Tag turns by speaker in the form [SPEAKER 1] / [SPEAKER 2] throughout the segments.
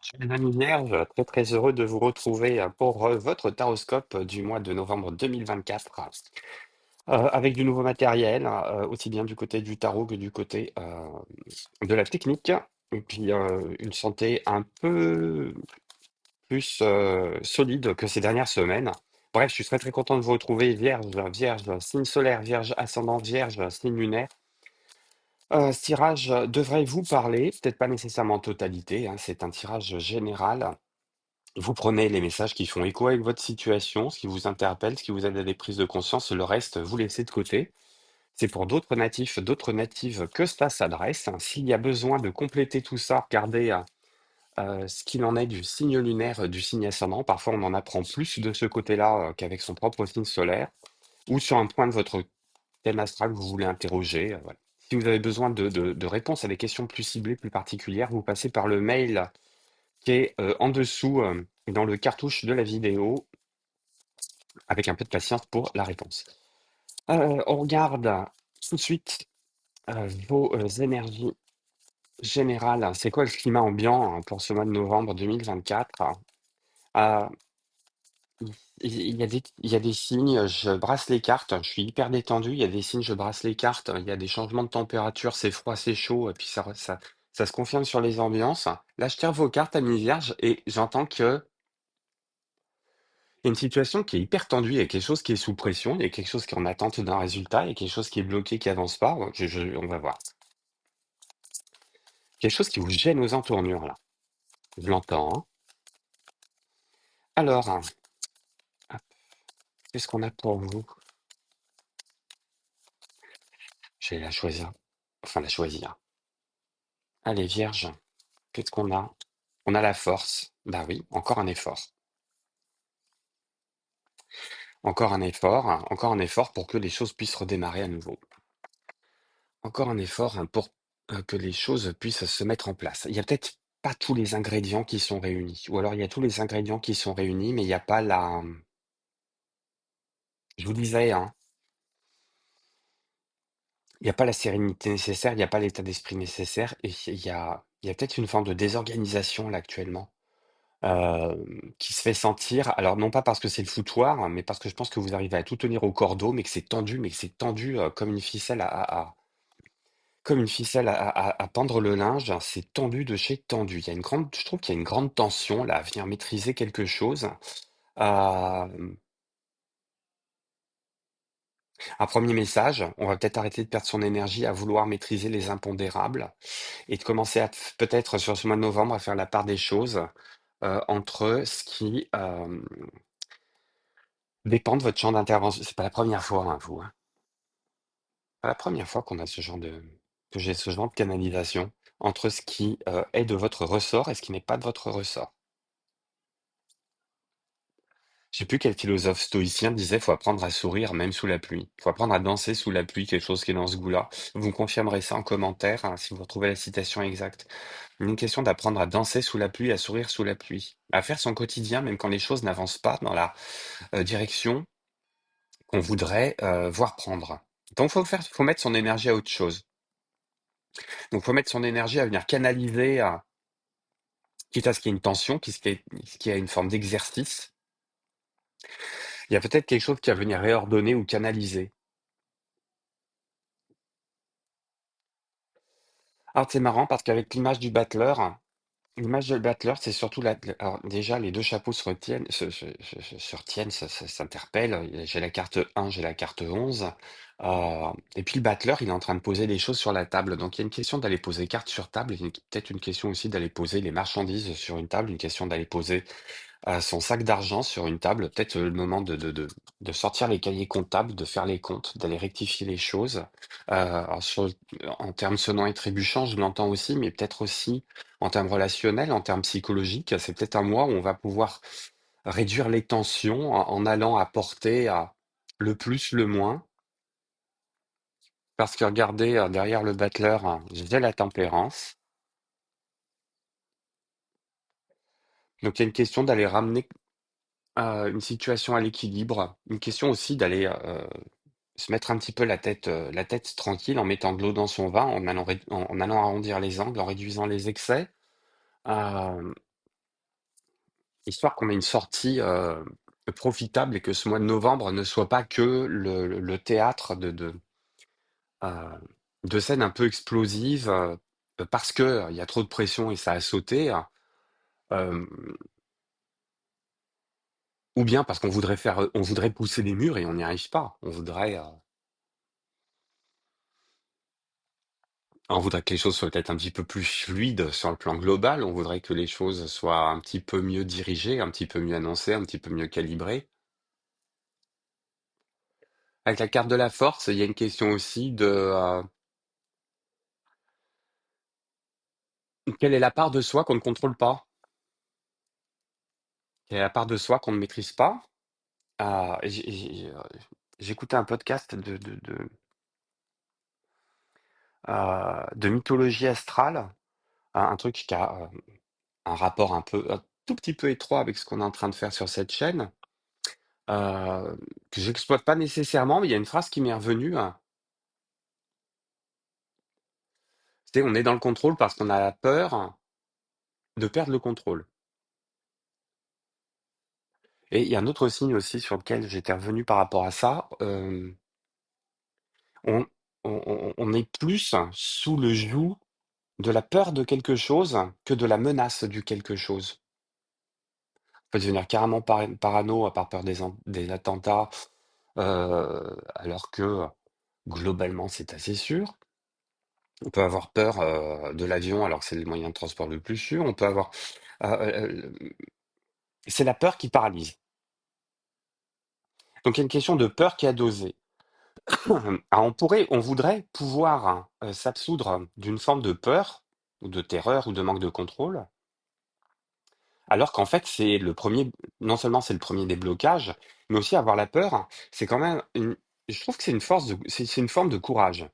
[SPEAKER 1] Chers amis vierges, très très heureux de vous retrouver pour votre taroscope du mois de novembre 2024 avec du nouveau matériel, aussi bien du côté du tarot que du côté de la technique, et puis une santé un peu plus solide que ces dernières semaines. Bref, je suis très très content de vous retrouver, vierge, vierge, signe solaire, vierge, ascendant, vierge, signe lunaire. Ce tirage devrait vous parler, peut-être pas nécessairement en totalité, hein, c'est un tirage général. Vous prenez les messages qui font écho avec votre situation, ce qui vous interpelle, ce qui vous aide à des prises de conscience, le reste, vous laissez de côté. C'est pour d'autres natifs, d'autres natives que ça s'adresse. S'il y a besoin de compléter tout ça, regardez ce qu'il en est du signe lunaire, du signe ascendant. Parfois, on en apprend plus de ce côté-là qu'avec son propre signe solaire, ou sur un point de votre thème astral que vous voulez interroger. Voilà. Si vous avez besoin de réponses à des questions plus ciblées, plus particulières, vous passez par le mail qui est en dessous dans le cartouche de la vidéo avec un peu de patience pour la réponse. On regarde tout de suite vos énergies générales. C'est quoi le climat ambiant pour ce mois de novembre 2024? Euh, il y a des signes, je brasse les cartes, je suis hyper détendu, il y a des signes, je brasse les cartes, il y a des changements de température, c'est froid, c'est chaud, et puis ça se confirme sur les ambiances. Là, je tire vos cartes, amis vierges, et j'entends que il y a une situation qui est hyper tendue, il y a quelque chose qui est sous pression, il y a quelque chose qui est en attente d'un résultat, il y a quelque chose qui est bloqué, qui avance pas. On va voir. Quelque chose qui vous gêne aux entournures, là. Je l'entends, hein. Alors, hop, qu'est-ce qu'on a pour vous? Je vais la choisir. Enfin, la choisir. Allez, Vierge, qu'est-ce qu'on a? On a la force. Bah oui, encore un effort. Encore un effort pour que les choses puissent redémarrer à nouveau. Encore un effort hein, pour que les choses puissent se mettre en place. Il y a peut-être pas tous les ingrédients qui sont réunis. Ou alors il y a tous les ingrédients qui sont réunis, mais il n'y a pas la... Je vous disais, hein, il n'y a pas la sérénité nécessaire, il n'y a pas l'état d'esprit nécessaire, et il y a peut-être une forme de désorganisation là actuellement euh, qui se fait sentir. Alors non pas parce que c'est le foutoir, hein, mais parce que je pense que vous arrivez à tout tenir au cordeau, mais que c'est tendu comme une ficelle comme une ficelle à pendre le linge, hein, c'est tendu de chez tendu. Il y a une grande, je trouve qu'il y a une grande tension là à venir maîtriser quelque chose. Euh, un premier message, on va peut-être arrêter de perdre son énergie à vouloir maîtriser les impondérables et de commencer à peut-être sur ce mois de novembre à faire la part des choses entre ce qui dépend de votre champ d'intervention. C'est pas la première fois, hein, vous. Hein. Pas la première fois qu'on a ce genre que j'ai ce genre de canalisation entre ce qui est de votre ressort et ce qui n'est pas de votre ressort. Je sais plus quel philosophe stoïcien disait faut apprendre à sourire même sous la pluie. Faut apprendre à danser sous la pluie, quelque chose qui est dans ce goût-là. Vous me confirmerez ça en commentaire hein, si vous retrouvez la citation exacte. Une question d'apprendre à danser sous la pluie, à sourire sous la pluie, à faire son quotidien même quand les choses n'avancent pas dans la direction qu'on voudrait voir prendre. Donc faut mettre son énergie à autre chose. Donc faut mettre son énergie à venir canaliser, quitte à ce qu'il y ait une tension, ce qui a une forme d'exercice. Il y a peut-être quelque chose qui va venir réordonner ou canaliser. Alors c'est marrant parce qu'avec l'image du battleur, c'est surtout alors déjà les deux chapeaux se retiennent, se retiennent, ça s'interpelle. J'ai la carte 1, j'ai la carte 11. Et puis le battleur, il est en train de poser des choses sur la table. Donc il y a une question d'aller poser carte sur table, et peut-être une question aussi d'aller poser les marchandises sur une table, une question d'aller poser son sac d'argent sur une table, peut-être le moment de sortir les cahiers comptables, de faire les comptes, d'aller rectifier les choses. Alors en termes sonnants et trébuchants, je l'entends aussi, mais peut-être aussi en termes relationnels, en termes psychologiques. C'est peut-être un mois où on va pouvoir réduire les tensions en allant apporter le plus, le moins. Parce que regardez, derrière le battleur, j'ai la tempérance. Donc il y a une question d'aller ramener une situation à l'équilibre, une question aussi d'aller se mettre un petit peu la tête tranquille en mettant de l'eau dans son vin, en allant arrondir les angles, en réduisant les excès. Euh, histoire qu'on ait une sortie profitable et que ce mois de novembre ne soit pas que le théâtre euh, de scènes un peu explosives parce que il y a trop de pression et ça a sauté, euh, ou bien parce on voudrait pousser les murs et on n'y arrive pas. On voudrait que les choses soient peut-être un petit peu plus fluides sur le plan global. On voudrait que les choses soient un petit peu mieux dirigées, un petit peu mieux annoncées, un petit peu mieux calibrées. Avec la carte de la force, il y a une question aussi de quelle est la part de soi qu'on ne contrôle pas? Quelle est la part de soi qu'on ne maîtrise pas? J'ai écouté un podcast de mythologie astrale, un truc qui a un rapport un tout petit peu étroit avec ce qu'on est en train de faire sur cette chaîne, euh, que j'exploite pas nécessairement, mais il y a une phrase qui m'est revenue, hein. C'est on est dans le contrôle parce qu'on a la peur de perdre le contrôle. Et il y a un autre signe aussi sur lequel j'étais revenu par rapport à ça. On, on est plus sous le joug de la peur de quelque chose que de la menace du quelque chose. On peut devenir carrément parano par peur des attentats, alors que globalement c'est assez sûr. On peut avoir peur de l'avion alors que c'est le moyen de transport le plus sûr. On peut avoir, c'est la peur qui paralyse. Donc il y a une question de peur qui est à doser. Alors on voudrait pouvoir s'absoudre d'une forme de peur ou de terreur ou de manque de contrôle, alors qu'en fait non seulement c'est le premier déblocage, mais aussi avoir la peur, c'est quand même je trouve que c'est une forme de courage.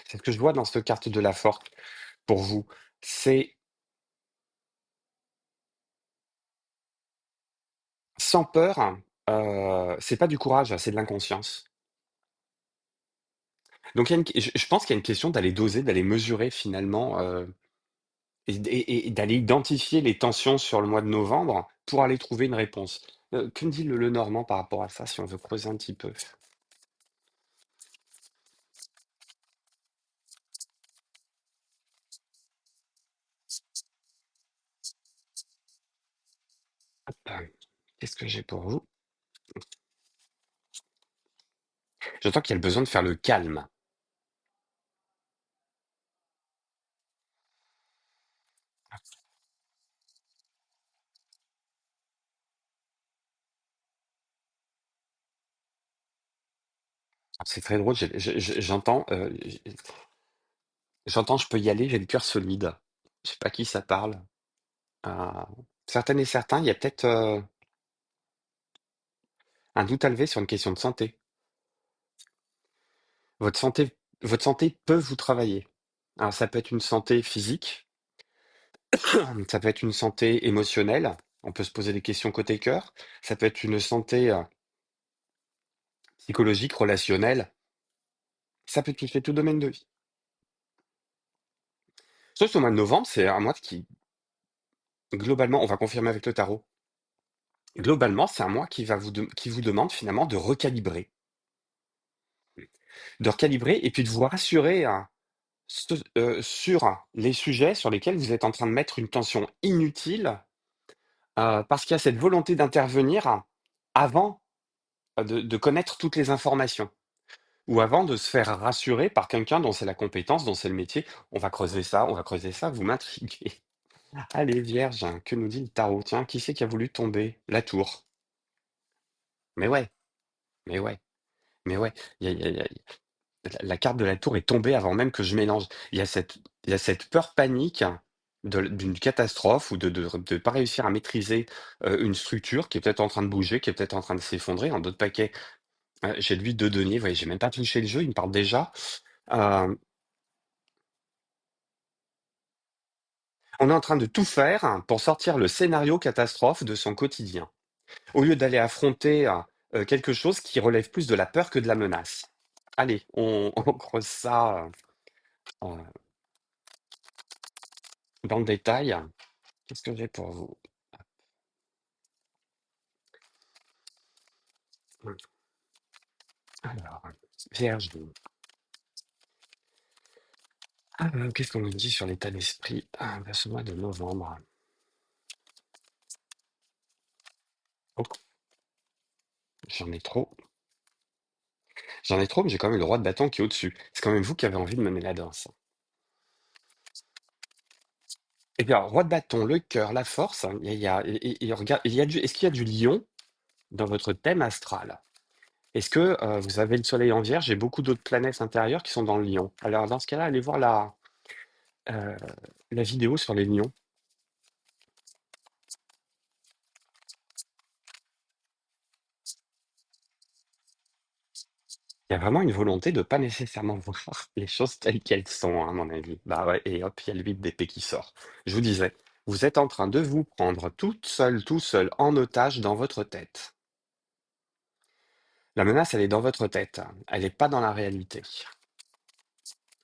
[SPEAKER 1] C'est ce que je vois dans cette carte de la force pour vous. C'est sans peur, c'est pas du courage, c'est de l'inconscience. Donc je pense qu'il y a une question d'aller doser, d'aller mesurer finalement. Et d'aller identifier les tensions sur le mois de novembre pour aller trouver une réponse. Que me dit le Normand par rapport à ça, si on veut creuser un petit peu? Hop, qu'est-ce que j'ai pour vous? J'entends qu'il y a le besoin de faire le calme. C'est très drôle, j'entends, je peux y aller, j'ai le cœur solide. Je sais pas qui ça parle. Euh, Certaines et certains, il y a peut-être un doute à lever sur une question de santé. Votre santé, votre santé peut vous travailler. Alors ça peut être une santé physique, ça peut être une santé émotionnelle. On peut se poser des questions côté cœur. Ça peut être une santé psychologique, relationnelle. Ça peut toucher tout domaine de vie. Sauf au mois de novembre, c'est un mois qui, globalement, on va confirmer avec le tarot. Globalement, c'est un mois qui vous demande finalement de recalibrer et puis de vous rassurer sur les sujets sur lesquels vous êtes en train de mettre une tension inutile, parce qu'il y a cette volonté d'intervenir avant de connaître toutes les informations. Ou avant de se faire rassurer par quelqu'un dont c'est la compétence, dont c'est le métier. On va creuser ça, vous m'intriguez. Allez, Vierge, que nous dit le tarot? Tiens, qui c'est qui a voulu tomber? La tour. Mais ouais, mais ouais, mais ouais. La carte de la tour est tombée avant même que je mélange. Il y a cette peur panique d'une catastrophe ou de pas réussir à maîtriser une structure qui est peut-être en train de bouger, qui est peut-être en train de s'effondrer. En d'autres paquets, j'ai lui deux deniers. Vous voyez, j'ai même pas touché le jeu, il me parle déjà. Euh, On est en train de tout faire pour sortir le scénario catastrophe de son quotidien, au lieu d'aller affronter quelque chose qui relève plus de la peur que de la menace. Allez, on creuse ça euh, dans le détail. Qu'est-ce que j'ai pour vous? Alors, Vierge. Qu'est-ce qu'on nous dit sur l'état d'esprit de ce mois de novembre? Oh, j'en ai trop. J'en ai trop, mais j'ai quand même le roi de bâton qui est au-dessus. C'est quand même vous qui avez envie de mener la danse. Et puis, alors, roi de bâton, le cœur, la force, hein, regarde, est-ce qu'il y a du lion dans votre thème astral? Est-ce que vous avez le soleil en vierge et beaucoup d'autres planètes intérieures qui sont dans le lion? Alors, dans ce cas-là, allez voir euh, la vidéo sur les lions. Il y a vraiment une volonté de pas nécessairement voir les choses telles qu'elles sont, hein, à mon avis. Bah ouais, et hop, il y a le 8 d'épée qui sort. Je vous disais, vous êtes en train de vous prendre toute seule, tout seul, en otage dans votre tête. La menace, elle est dans votre tête. Elle n'est pas dans la réalité.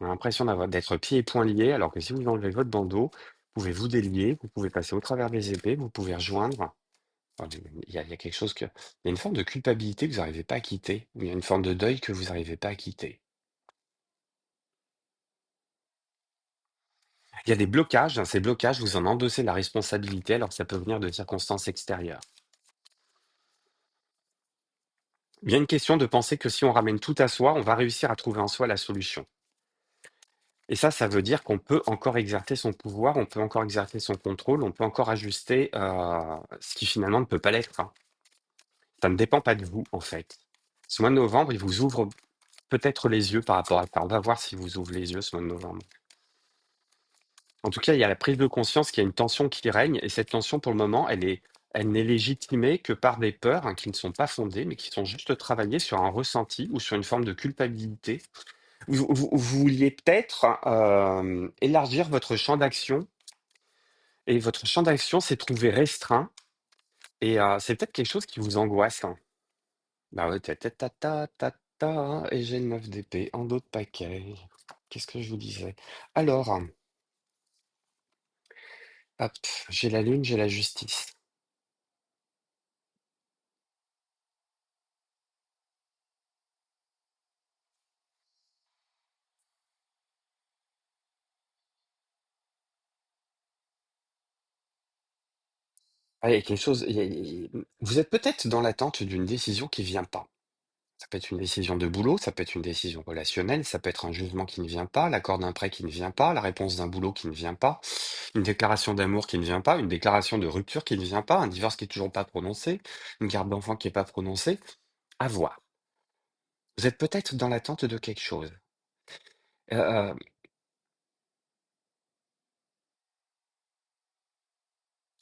[SPEAKER 1] On a l'impression d'être pieds et poings liés, alors que si vous enlevez votre bandeau, vous pouvez vous délier, vous pouvez passer au travers des épées, vous pouvez rejoindre. Enfin, il y a quelque chose que. Il y a une forme de culpabilité que vous n'arrivez pas à quitter, ou il y a une forme de deuil que vous n'arrivez pas à quitter. Il y a des blocages, hein, ces blocages, vous en endossez la responsabilité, alors que ça peut venir de circonstances extérieures. Il y a une question de penser que si on ramène tout à soi, on va réussir à trouver en soi la solution. Et ça veut dire qu'on peut encore exercer son pouvoir, on peut encore exercer son contrôle, on peut encore ajuster ce qui finalement ne peut pas l'être, hein. Ça ne dépend pas de vous, en fait. Ce mois de novembre, il vous ouvre peut-être les yeux par rapport à ça. On va voir si vous ouvre les yeux ce mois de novembre. En tout cas, il y a la prise de conscience qu'il y a une tension qui règne, et cette tension, pour le moment, elle n'est légitimée que par des peurs, hein, qui ne sont pas fondées, mais qui sont juste travaillées sur un ressenti ou sur une forme de culpabilité. Vous vouliez peut-être élargir votre champ d'action, et votre champ d'action s'est trouvé restreint, et c'est peut-être quelque chose qui vous angoisse, hein. Bah ouais, ta, et j'ai le 9 d'épée en dos de paquet. Qu'est-ce que je vous disais? Alors, hop, j'ai la lune, j'ai la justice. Ah, il y a quelque chose, vous êtes peut-être dans l'attente d'une décision qui vient pas. Ça peut être une décision de boulot, ça peut être une décision relationnelle, ça peut être un jugement qui ne vient pas, l'accord d'un prêt qui ne vient pas, la réponse d'un boulot qui ne vient pas, une déclaration d'amour qui ne vient pas, une déclaration de rupture qui ne vient pas, un divorce qui est toujours pas prononcé, une garde d'enfant qui est pas prononcée. À voir. Vous êtes peut-être dans l'attente de quelque chose. Euh,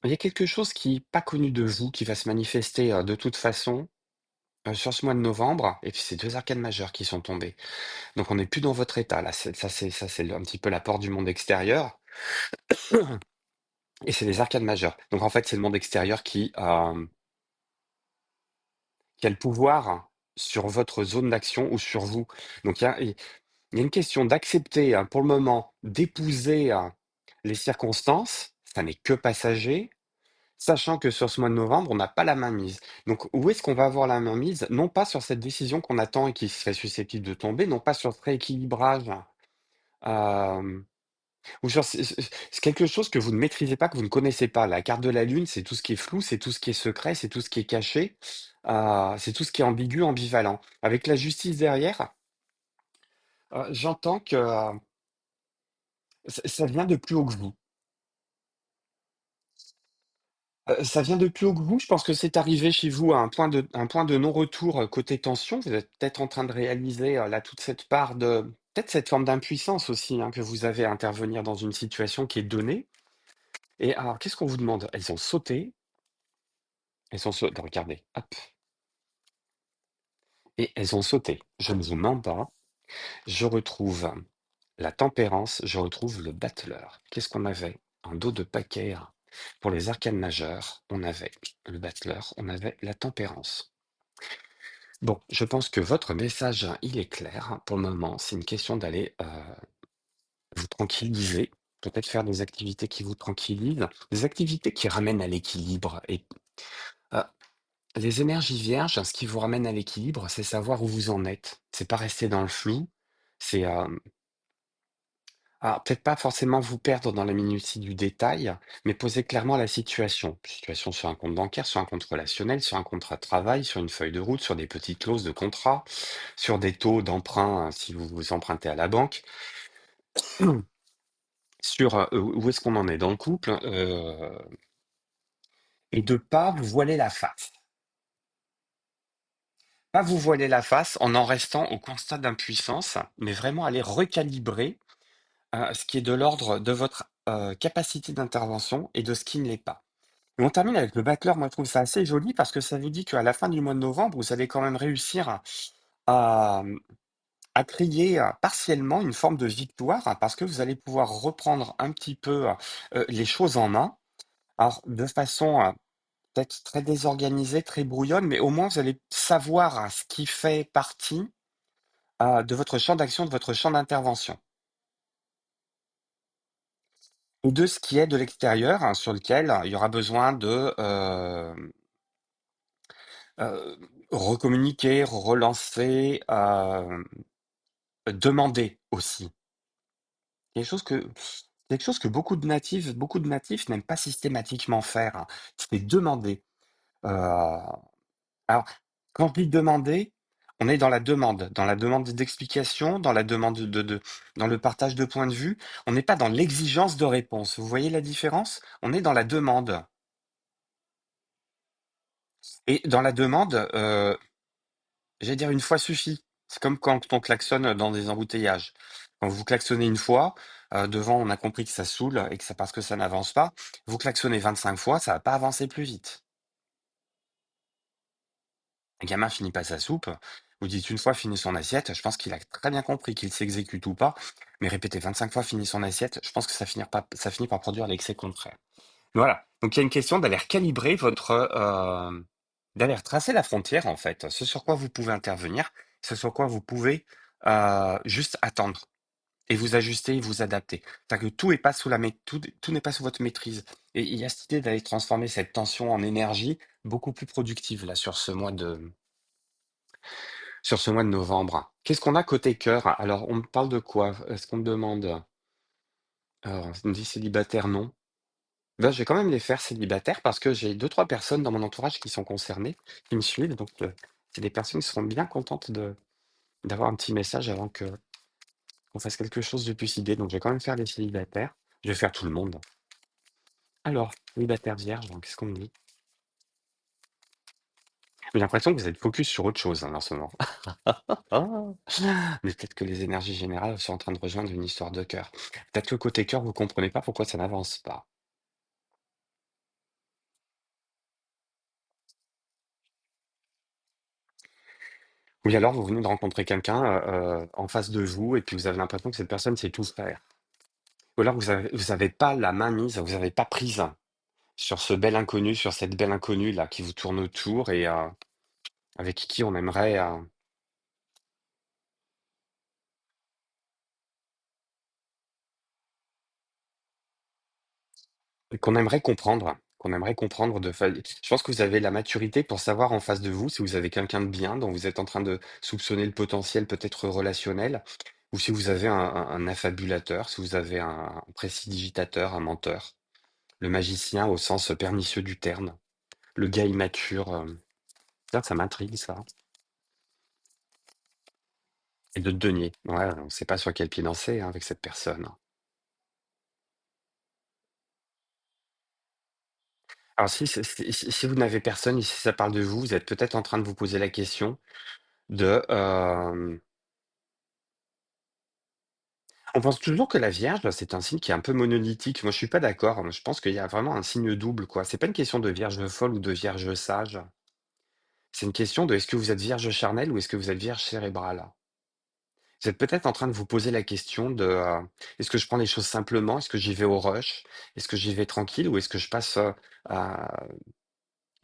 [SPEAKER 1] il y a quelque chose qui n'est pas connu de vous, qui va se manifester de toute façon sur ce mois de novembre, et puis c'est deux arcanes majeures qui sont tombées. Donc on n'est plus dans votre état, là. Ça, c'est un petit peu la porte du monde extérieur, et c'est les arcanes majeures. Donc en fait, c'est le monde extérieur qui a le pouvoir sur votre zone d'action ou sur vous. Donc il y a une question d'accepter, hein, pour le moment, d'épouser les circonstances, ça n'est que passager, sachant que sur ce mois de novembre, on n'a pas la main mise. Donc, où est-ce qu'on va avoir la main mise? Non pas sur cette décision qu'on attend et qui serait susceptible de tomber, non pas sur ce rééquilibrage, euh, ou sur c'est quelque chose que vous ne maîtrisez pas, que vous ne connaissez pas. La carte de la Lune, c'est tout ce qui est flou, c'est tout ce qui est secret, c'est tout ce qui est caché, c'est tout ce qui est ambigu, ambivalent. Avec la justice derrière, j'entends que ça vient de plus haut que vous. Ça vient de plus haut que vous. Je pense que c'est arrivé chez vous à un point de non-retour côté tension. Vous êtes peut-être en train de réaliser là toute cette part de peut-être cette forme d'impuissance aussi, hein, que vous avez à intervenir dans une situation qui est donnée. Et alors, qu'est-ce qu'on vous demande? Elles ont sauté. Elles ont sauté. Regardez, hop. Et elles ont sauté. Je ne vous mens pas. Je retrouve la tempérance. Je retrouve le battleur. Qu'est-ce qu'on avait? Un dos de paquet, hein. Pour les arcanes majeures, on avait le battleur, on avait la tempérance. Bon, je pense que votre message, hein, il est clair, hein. Pour le moment, c'est une question d'aller vous tranquilliser, peut-être faire des activités qui vous tranquillisent, des activités qui ramènent à l'équilibre. Et euh, Les énergies vierges, ce qui vous ramène à l'équilibre, c'est savoir où vous en êtes. C'est pas rester dans le flou. C'est alors peut-être pas forcément vous perdre dans la minutie du détail, mais poser clairement la situation. Situation sur un compte bancaire, sur un compte relationnel, sur un contrat de travail, sur une feuille de route, sur des petites clauses de contrat, sur des taux d'emprunt si vous vous empruntez à la banque, sur où est-ce qu'on en est dans le couple, et de pas vous voiler la face. Pas vous voiler la face en restant au constat d'impuissance, mais vraiment aller recalibrer ce qui est de l'ordre de votre capacité d'intervention et de ce qui ne l'est pas. Et on termine avec le battleur. Moi, je trouve ça assez joli parce que ça vous dit qu'à la fin du mois de novembre, vous allez quand même réussir à, à crier partiellement une forme de victoire parce que vous allez pouvoir reprendre un petit peu les choses en main. Alors, de façon peut-être très désorganisée, très brouillonne, mais au moins vous allez savoir ce qui fait partie de votre champ d'action, de votre champ d'intervention. Ou de ce qui est de l'extérieur, sur lequel il y aura besoin de euh, recommuniquer, relancer, demander aussi. Quelque chose que beaucoup de natifs n'aiment pas systématiquement faire, hein, c'est demander. Euh, alors, quand je dis demander, on est dans la demande d'explication, dans la demande dans le partage de points de vue. On n'est pas dans l'exigence de réponse. Vous voyez la différence? On est dans la demande. Et dans la demande, j'allais dire une fois suffit. C'est comme quand on klaxonne dans des embouteillages. Quand vous klaxonnez une fois, devant, on a compris que ça saoule et que c'est parce que ça n'avance pas. Vous klaxonnez 25 fois, ça va pas avancer plus vite. Un gamin finit pas sa soupe. Vous dites une fois finit son assiette, je pense qu'il a très bien compris qu'il s'exécute ou pas. Mais répéter 25 fois finit son assiette, je pense que ça finit par produire l'excès contraire. Voilà. Donc il y a une question d'aller recalibrer d'aller retracer la frontière en fait, ce sur quoi vous pouvez intervenir, ce sur quoi vous pouvez juste attendre et vous ajuster et vous adapter. C'est-à-dire que tout est pas sous tout n'est pas sous votre maîtrise. Et il y a cette idée d'aller transformer cette tension en énergie beaucoup plus productive là sur ce mois de novembre. Qu'est-ce qu'on a côté cœur? Alors on me parle de quoi? Est-ce qu'on me demande? Alors, on me dit célibataire, non. Ben, je vais quand même les faire célibataires parce que j'ai deux, trois personnes dans mon entourage qui sont concernées, qui me suivent. Donc, c'est des personnes qui seront bien contentes d'avoir un petit message avant que qu'on fasse quelque chose de plus idée. Donc, je vais quand même faire les célibataires. Je vais faire tout le monde. Alors, célibataire vierge, donc, qu'est-ce qu'on me dit? J'ai l'impression que vous êtes focus sur autre chose hein, en ce moment. Mais peut-être que les énergies générales sont en train de rejoindre une histoire de cœur. Peut-être que côté cœur, vous comprenez pas pourquoi ça n'avance pas. Oui, alors vous venez de rencontrer quelqu'un en face de vous et puis vous avez l'impression que cette personne sait tout faire. Ou alors vous avez pas la main mise, vous avez pas prise sur ce bel inconnu, sur cette belle inconnue là qui vous tourne autour et avec qui on aimerait qu'on aimerait comprendre je pense que vous avez la maturité pour savoir en face de vous si vous avez quelqu'un de bien dont vous êtes en train de soupçonner le potentiel peut-être relationnel ou si vous avez un affabulateur, si vous avez un prestidigitateur, un menteur, le magicien au sens pernicieux du terme, le gars immature. Tiens, ça m'intrigue ça. Et de denier. Ouais, on ne sait pas sur quel pied danser hein, avec cette personne. Alors si vous n'avez personne, si ça parle de vous, vous êtes peut-être en train de vous poser la question de... on pense toujours que la Vierge, c'est un signe qui est un peu monolithique. Moi, je suis pas d'accord. Moi, je pense qu'il y a vraiment un signe double, quoi. C'est pas une question de Vierge folle ou de Vierge sage. C'est une question de est-ce que vous êtes Vierge charnelle ou est-ce que vous êtes Vierge cérébrale? Vous êtes peut-être en train de vous poser la question de est-ce que je prends les choses simplement? Est-ce que j'y vais au rush? Est-ce que j'y vais tranquille? Ou est-ce que je passe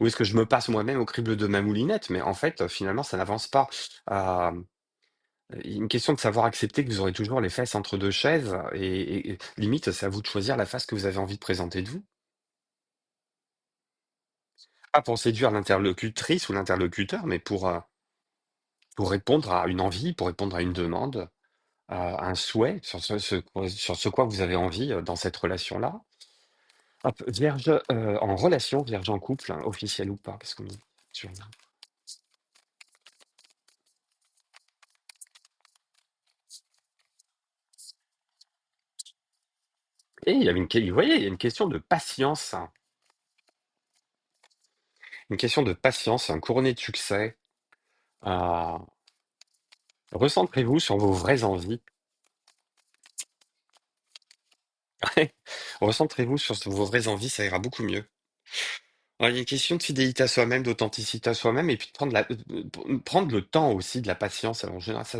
[SPEAKER 1] ou est-ce que je me passe moi-même au crible de ma moulinette? Mais en fait, finalement, ça n'avance pas. Euh, une question de savoir accepter que vous aurez toujours les fesses entre deux chaises et limite, c'est à vous de choisir la face que vous avez envie de présenter de vous. Pas pour séduire l'interlocutrice ou l'interlocuteur, mais pour répondre à une envie, pour répondre à une demande, à un souhait sur ce quoi vous avez envie dans cette relation-là. Hop, vierge en relation, vierge en couple, hein, officiel ou pas, qu'est-ce qu'on dit sur... Et il y avait vous voyez, il y a une question de patience, hein. Une question de patience, un couronné de succès. Euh, recentrez-vous sur vos vraies envies. Recentrez-vous sur vos vraies envies, ça ira beaucoup mieux. Alors, il y a une question de fidélité à soi-même, d'authenticité à soi-même, et puis de prendre le temps aussi de la patience. Alors, en général, ça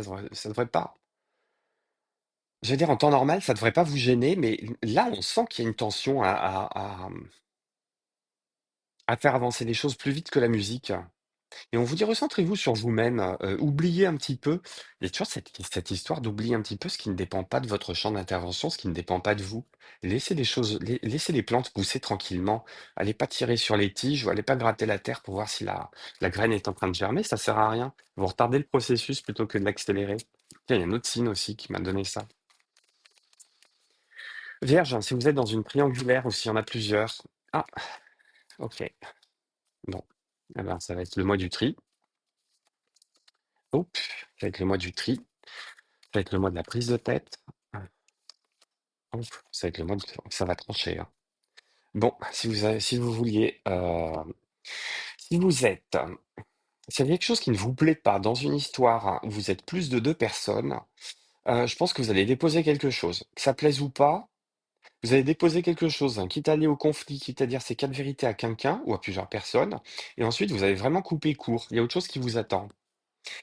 [SPEAKER 1] devrait pas. Je veux dire, en temps normal, ça devrait pas vous gêner, mais là, on sent qu'il y a une tension à faire avancer les choses plus vite que la musique. Et on vous dit, recentrez-vous sur vous-même, oubliez un petit peu. Il y a toujours cette histoire d'oublier un petit peu ce qui ne dépend pas de votre champ d'intervention, ce qui ne dépend pas de vous. Laissez les choses, laissez les plantes pousser tranquillement. Allez pas tirer sur les tiges ou allez pas gratter la terre pour voir si la graine est en train de germer, ça sert à rien. Vous retardez le processus plutôt que de l'accélérer. Tiens, il y a un autre signe aussi qui m'a donné ça. Vierge, si vous êtes dans une triangulaire ou s'il y en a plusieurs. Ah, ok. Bon. Eh ben, ça va être le mois du tri. Oups, ça va être le mois du tri. Ça va être le mois de la prise de tête. Ah, ouf, ça va être le mois de... Ça va trancher, hein. Bon, si vous vouliez... si vous êtes... S'il y a quelque chose qui ne vous plaît pas dans une histoire, hein, où vous êtes plus de deux personnes, je pense que vous allez déposer quelque chose. Que ça plaise ou pas, vous allez déposer quelque chose, hein, quitte à aller au conflit, quitte à dire ces quatre vérités à quelqu'un ou à plusieurs personnes. Et ensuite, vous allez vraiment couper court. Il y a autre chose qui vous attend.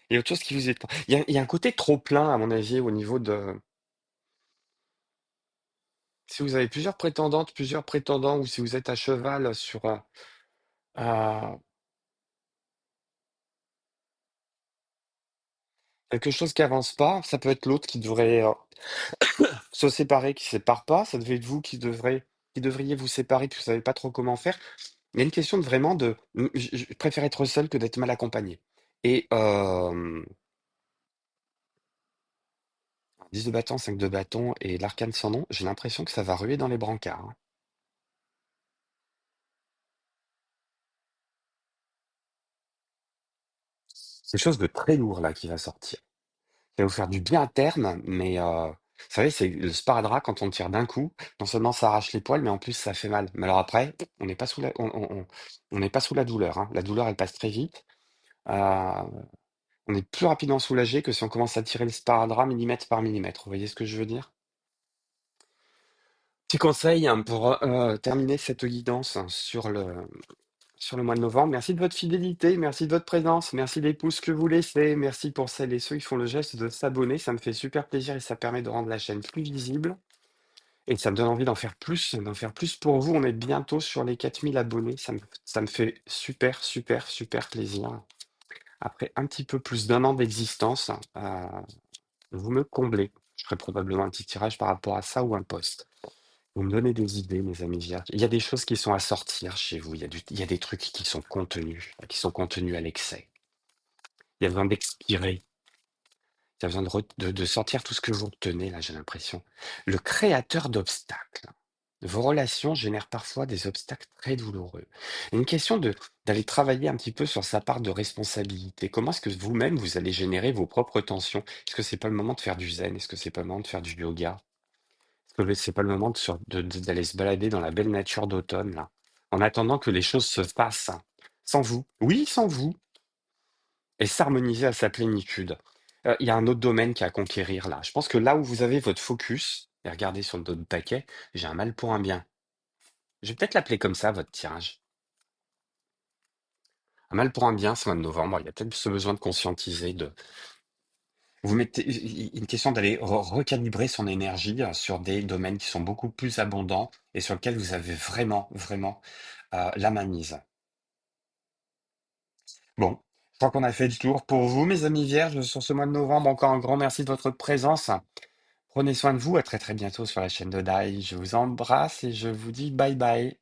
[SPEAKER 1] Il y a autre chose qui vous attend. Il y a un côté trop plein, à mon avis, au niveau de... Si vous avez plusieurs prétendantes, plusieurs prétendants, ou si vous êtes à cheval sur euh, quelque chose qui avance pas, ça peut être l'autre qui devrait se séparer, qui ne sépare pas. Ça devait être vous qui devriez vous séparer, puis vous savez pas trop comment faire. Il y a une question de vraiment de, je préfère être seul que d'être mal accompagné. Et 10 de bâton, 5 de bâton et l'arcane sans nom, j'ai l'impression que ça va ruer dans les brancards, hein. C'est quelque chose de très lourd là qui va sortir. Ça va vous faire du bien à terme, mais vous savez, c'est le sparadrap quand on tire d'un coup, non seulement ça arrache les poils, mais en plus ça fait mal. Mais alors après, on n'est pas sous on n'est pas sous la douleur, hein. La douleur, elle passe très vite. Euh, on est plus rapidement soulagé que si on commence à tirer le sparadrap millimètre par millimètre. Vous voyez ce que je veux dire? Petit conseil hein, pour terminer cette guidance sur le mois de novembre. Merci de votre fidélité, merci de votre présence, merci des pouces que vous laissez, merci pour celles et ceux qui font le geste de s'abonner. Ça me fait super plaisir et ça permet de rendre la chaîne plus visible. Et ça me donne envie d'en faire plus pour vous. On est bientôt sur les 4000 abonnés. Ça me fait super, super, super plaisir. Après un petit peu plus d'un an d'existence, vous me comblez. Je ferai probablement un petit tirage par rapport à ça ou un post. Vous me donnez des idées, mes amis vierges. Il y a des choses qui sont à sortir chez vous. Il y a des trucs qui sont contenus à l'excès. Il y a besoin d'expirer. Il y a besoin de sortir tout ce que vous retenez, là, j'ai l'impression. Le créateur d'obstacles. Vos relations génèrent parfois des obstacles très douloureux. Une question d'aller travailler un petit peu sur sa part de responsabilité. Comment est-ce que vous-même, vous allez générer vos propres tensions? Est-ce que c'est pas le moment de faire du zen? Est-ce que c'est pas le moment de faire du yoga? Est-ce que c'est pas le moment d'aller se balader dans la belle nature d'automne, là? En attendant que les choses se fassent. Sans vous. Oui, sans vous. Et s'harmoniser à sa plénitude. Il y a un autre domaine qui a à conquérir, là. Je pense que là où vous avez votre focus, et regardez sur le dos de paquet, j'ai un mal pour un bien. Je vais peut-être l'appeler comme ça, votre tirage. Un mal pour un bien, ce mois de novembre. Il y a peut-être ce besoin de conscientiser, de vous mettez une question d'aller recalibrer son énergie sur des domaines qui sont beaucoup plus abondants et sur lesquels vous avez vraiment, vraiment la mainmise. Bon, je crois qu'on a fait le tour pour vous, mes amis vierges, sur ce mois de novembre. Encore un grand merci de votre présence. Prenez soin de vous. À très très bientôt sur la chaîne de Dai. Je vous embrasse et je vous dis bye bye.